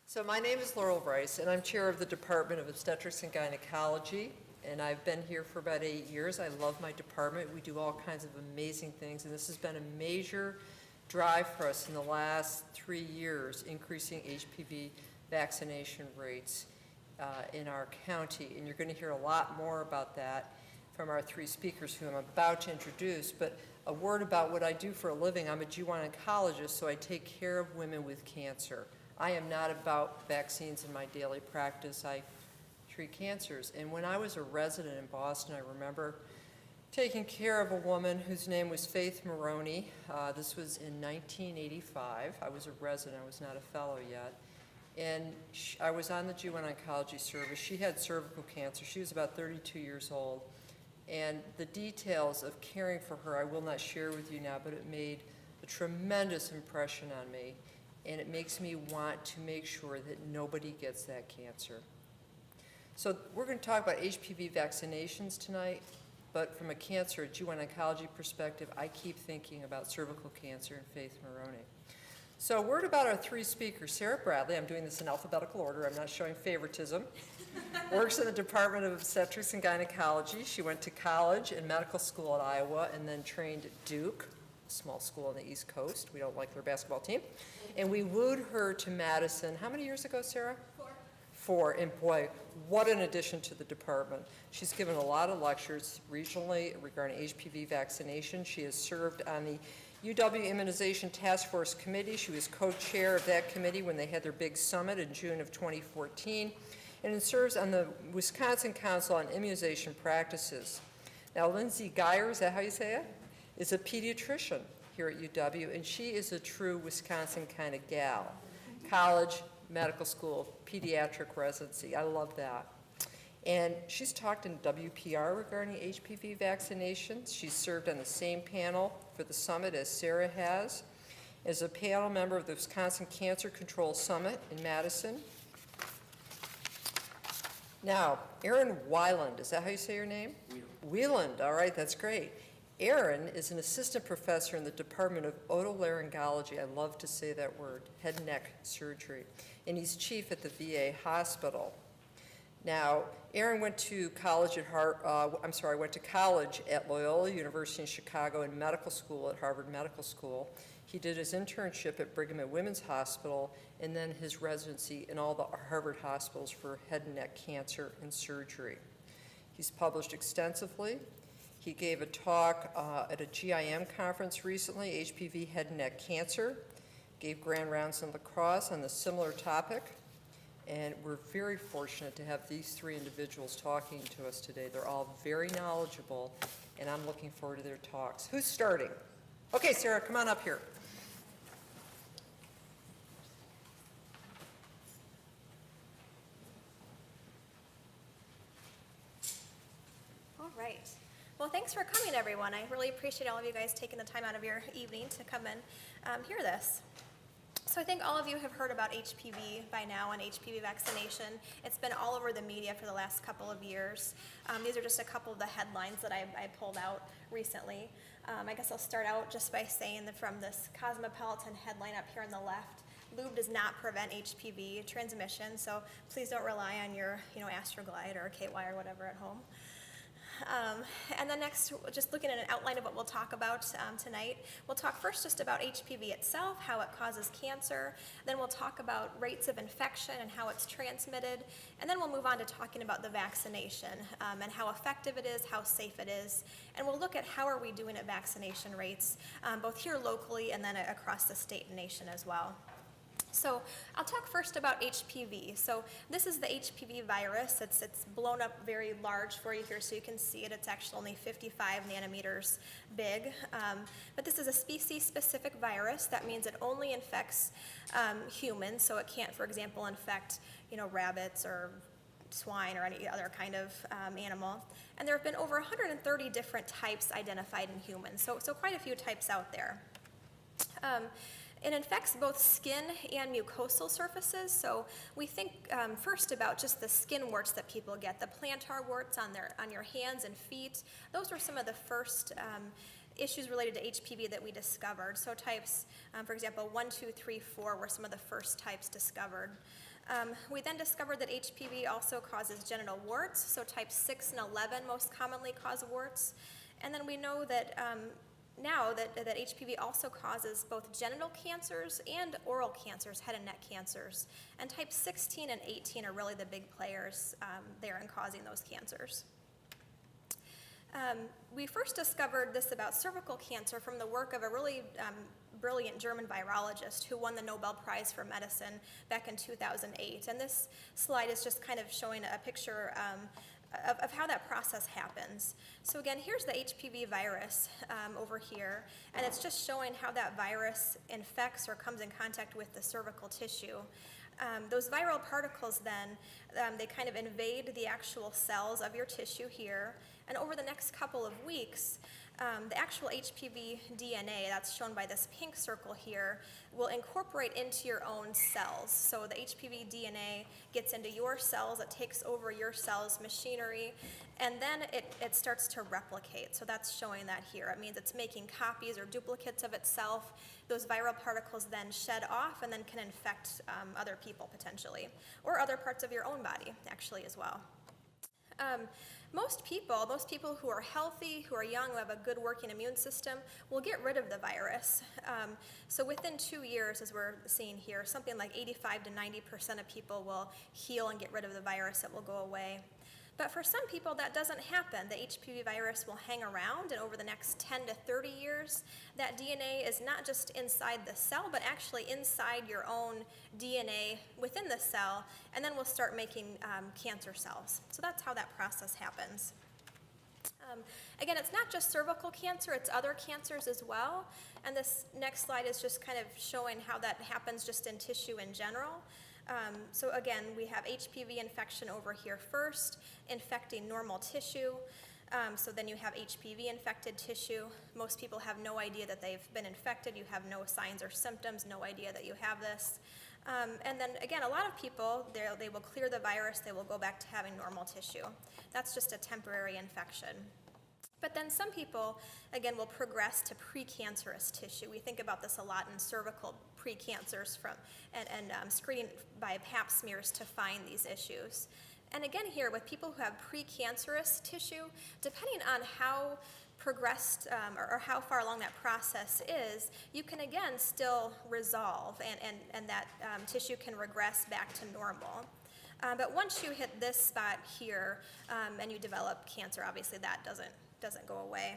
So my name is Laurel Bryce, and I'm chair of the Department of Obstetrics and Gynecology, and I've been here for about 8 years. I love my department. We do all kinds of amazing things, and this has been a major drive for us in the last 3 years, increasing HPV vaccination rates in our county. And you're going to hear a lot more about that from our 3 speakers who I'm about to introduce. But a word about what I do for a living. I'm a GYN-oncologist, so I take care of women with cancer. I am not about vaccines in my daily practice. I treat cancers. And when I was a resident in Boston, I remember taking care of a woman whose name was Faith Maroney. This was in 1985. I was a resident. I was not a fellow yet. And I was on the GYN-oncology service. She had cervical cancer. She was about 32 years old. And the details of caring for her I will not share with you now, but it made a tremendous impression on me. And it makes me want to make sure that nobody gets that cancer. So we're going to talk about HPV vaccinations tonight, but from a cancer, GYN-oncology perspective, I keep thinking about cervical cancer and Faith Maroney. So a word about our 3 speakers. Sarah Bradley, I'm doing this in alphabetical order, I'm not showing favoritism, works in the Department of Obstetrics and Gynecology. She went to college and medical school at Iowa and then trained at Duke, a small school on the East Coast. We don't like their basketball team. And we wooed her to Madison. How many years ago, Sarah? 4. And boy, what an addition to the department. She's given a lot of lectures regionally regarding HPV vaccination. She has served on the UW Immunization Task Force Committee. She was co-chair of that committee when they had their big summit in June of 2014, and serves on the Wisconsin Council on Immunization Practices. Now, Lindsey Geier, is that how you say it? Is a pediatrician here at UW, and she is a true Wisconsin kind of gal. College, medical school, pediatric residency. I love that. And she's talked in WPR regarding HPV vaccinations. She's served on the same panel for the summit as Sarah has, as a panel member of the Wisconsin Cancer Control Summit in Madison. Now, Erin Wieland, is that how you say your name? Wieland, all right, that's great. Erin is an assistant professor in the Department of Otolaryngology. I love to say that word, head and neck surgery. And he's chief at the VA hospital. Now, Erin went to college at Loyola University in Chicago and medical school at Harvard Medical School. He did his internship at Brigham and Women's Hospital and then his residency in all the Harvard hospitals for head and neck cancer and surgery. He's published extensively. He gave a talk at a GIM conference recently, HPV head and neck cancer, gave grand rounds in La Crosse on the similar topic. And we're very fortunate to have these 3 individuals talking to us today. They're all very knowledgeable, and I'm looking forward to their talks. Who's starting? Okay, Sarah, come on up here. All right. Well, thanks for coming, everyone. I really appreciate all of you guys taking the time out of your evening to come and hear this. So I think all of you have heard about HPV by now and HPV vaccination. It's been all over the media for the last couple of years. These are just a couple of the headlines that I pulled out recently. I guess I'll start out just by saying that from this Cosmopolitan headline up here on the left, lube does not prevent HPV transmission, so please don't rely on your Astroglide or KY or whatever at home. And then next, just looking at an outline of what we'll talk about tonight. We'll talk first just about HPV itself, how it causes cancer. Then we'll talk about rates of infection and how it's transmitted. And then we'll move on to talking about the vaccination and how effective it is, how safe it is. And we'll look at how are we doing at vaccination rates, both here locally and then across the state and nation as well. So I'll talk first about HPV. So this is the HPV virus. It's blown up very large for you here so you can see it. It's actually only 55 nanometers big. But this is a species-specific virus. That means it only infects humans, so it can't, for example, infect rabbits or swine or any other kind of animal. And there have been over 130 different types identified in humans, so quite a few types out there. It infects both skin and mucosal surfaces, so we think first about just the skin warts that people get, the plantar warts on your hands and feet. Those were some of the first issues related to HPV that we discovered. So types, for example, 1, 2, 3, 4 were some of the first types discovered. We then discovered that HPV also causes genital warts, so types 6 and 11 most commonly cause warts. And then we know that now that HPV also causes both genital cancers and oral cancers, head and neck cancers. And types 16 and 18 are really the big players there in causing those cancers. We first discovered this about cervical cancer from the work of a really brilliant German virologist who won the Nobel Prize for Medicine back in 2008. And this slide is just kind of showing a picture of how that process happens. So again, here's the HPV virus over here, and it's just showing how that virus infects or comes in contact with the cervical tissue. Those viral particles then, they kind of invade the actual cells of your tissue here, and over the next couple of weeks, the actual HPV DNA, that's shown by this pink circle here, will incorporate into your own cells. So the HPV DNA gets into your cells, it takes over your cells' machinery, and then it starts to replicate. So that's showing that here. It means it's making copies or duplicates of itself. Those viral particles then shed off and then can infect other people potentially, or other parts of your own body actually as well. Most people who are healthy, who are young, who have a good working immune system, will get rid of the virus. So within 2 years, as we're seeing here, something like 85 to 90% of people will heal and get rid of the virus. It will go away. But for some people, that doesn't happen. The HPV virus will hang around, and over the next 10 to 30 years, that DNA is not just inside the cell, but actually inside your own DNA within the cell, and then we'll start making cancer cells. So that's how that process happens. Again, it's not just cervical cancer, it's other cancers as well. And this next slide is just kind of showing how that happens just in tissue in general. So again, we have HPV infection over here first, infecting normal tissue. So then you have HPV infected tissue. Most people have no idea that they've been infected. You have no signs or symptoms, no idea that you have this. And then again, a lot of people, they will clear the virus, they will go back to having normal tissue. That's just a temporary infection. But then some people, again, will progress to precancerous tissue. We think about this a lot in cervical precancers and screening by pap smears to find these issues. And again here, with people who have precancerous tissue, depending on how progressed or how far along that process is, you can again still resolve and that tissue can regress back to normal. But once you hit this spot here and you develop cancer, obviously that doesn't go away.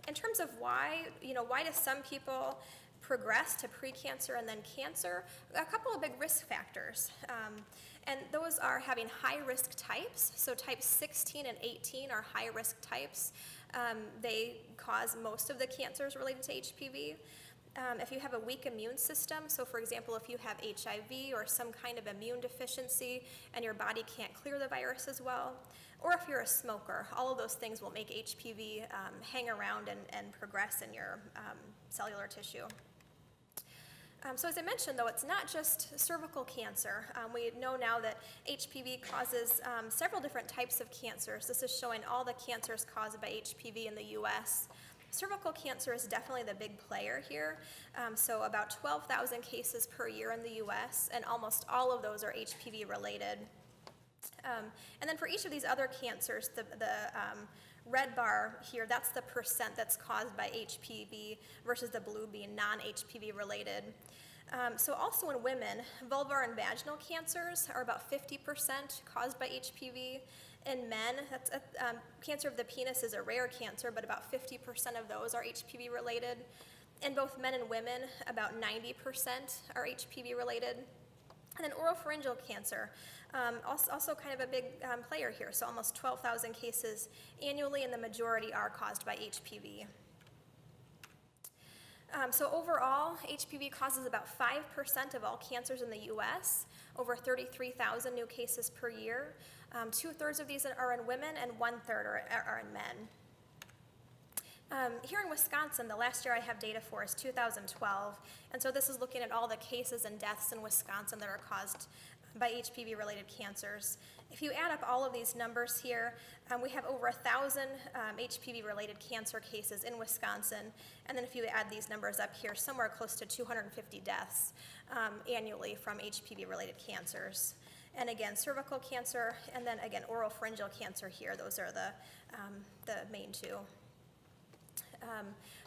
In terms of why do some people progress to precancer and then cancer? A couple of big risk factors. And those are having high-risk types. So types 16 and 18 are high-risk types. They cause most of the cancers related to HPV. If you have a weak immune system, so for example, if you have HIV or some kind of immune deficiency and your body can't clear the virus as well, or if you're a smoker, all of those things will make HPV hang around and progress in your cellular tissue. So as I mentioned, though, it's not just cervical cancer. We know now that HPV causes several different types of cancers. This is showing all the cancers caused by HPV in the U.S. Cervical cancer is definitely the big player here. So about 12,000 cases per year in the U.S., and almost all of those are HPV related. And then for each of these other cancers, the red bar here, that's the percent that's caused by HPV versus the blue being non-HPV related. So also in women, vulvar and vaginal cancers are about 50% caused by HPV. In men, cancer of the penis is a rare cancer, but about 50% of those are HPV related. In both men and women, about 90% are HPV related. And then oropharyngeal cancer, also kind of a big player here, so almost 12,000 cases annually, and the majority are caused by HPV. So overall, HPV causes about 5% of all cancers in the U.S., over 33,000 new cases per year. 2/3 of these are in women, and 1/3 are in men. Here in Wisconsin, the last year I have data for is 2012, and so this is looking at all the cases and deaths in Wisconsin that are caused by HPV-related cancers. If you add up all of these numbers here, we have over 1,000 HPV-related cancer cases in Wisconsin, and then if you add these numbers up here, somewhere close to 250 deaths annually from HPV-related cancers. And again, cervical cancer, and then again, oropharyngeal cancer here. Those are the main two.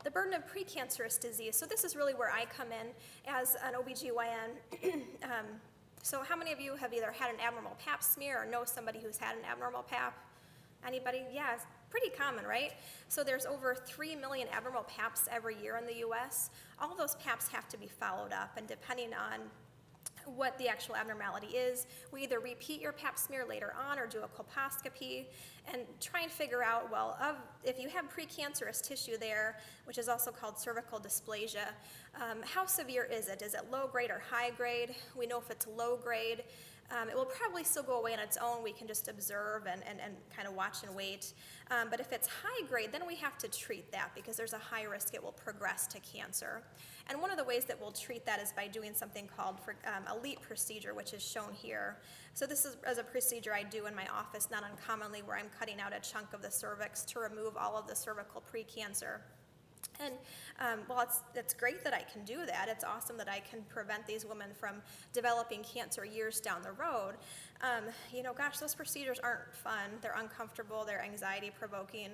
The burden of precancerous disease. So this is really where I come in as an OBGYN. So how many of you have either had an abnormal pap smear or know somebody who's had an abnormal pap? Anybody? Yeah, it's pretty common, right? So there's over 3 million abnormal paps every year in the US. All of those paps have to be followed up, and depending on what the actual abnormality is, we either repeat your pap smear later on or do a colposcopy and try and figure out, well, if you have precancerous tissue there, which is also called cervical dysplasia, how severe is it? Is it low grade or high grade? We know if it's low grade, it will probably still go away on its own. We can just observe and kind of watch and wait. But if it's high grade, then we have to treat that because there's a high risk it will progress to cancer. And one of the ways that we'll treat that is by doing something called a LEAP procedure, which is shown here. So this is a procedure I do in my office, not uncommonly, where I'm cutting out a chunk of the cervix to remove all of the cervical precancer. And while it's great that I can do that, it's awesome that I can prevent these women from developing cancer years down the road. Gosh, those procedures aren't fun. They're uncomfortable. They're anxiety-provoking.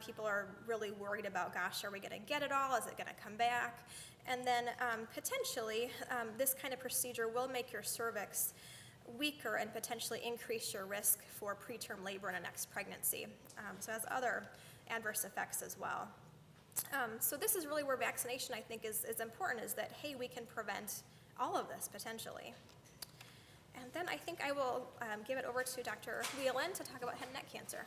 People are really worried about, gosh, are we going to get it all? Is it going to come back? And then potentially, this kind of procedure will make your cervix weaker and potentially increase your risk for preterm labor in a next pregnancy. So it has other adverse effects as well. So this is really where vaccination, I think, is important, is that, hey, we can prevent all of this potentially. And then I think I will give it over to Dr. Wieland to talk about head and neck cancer.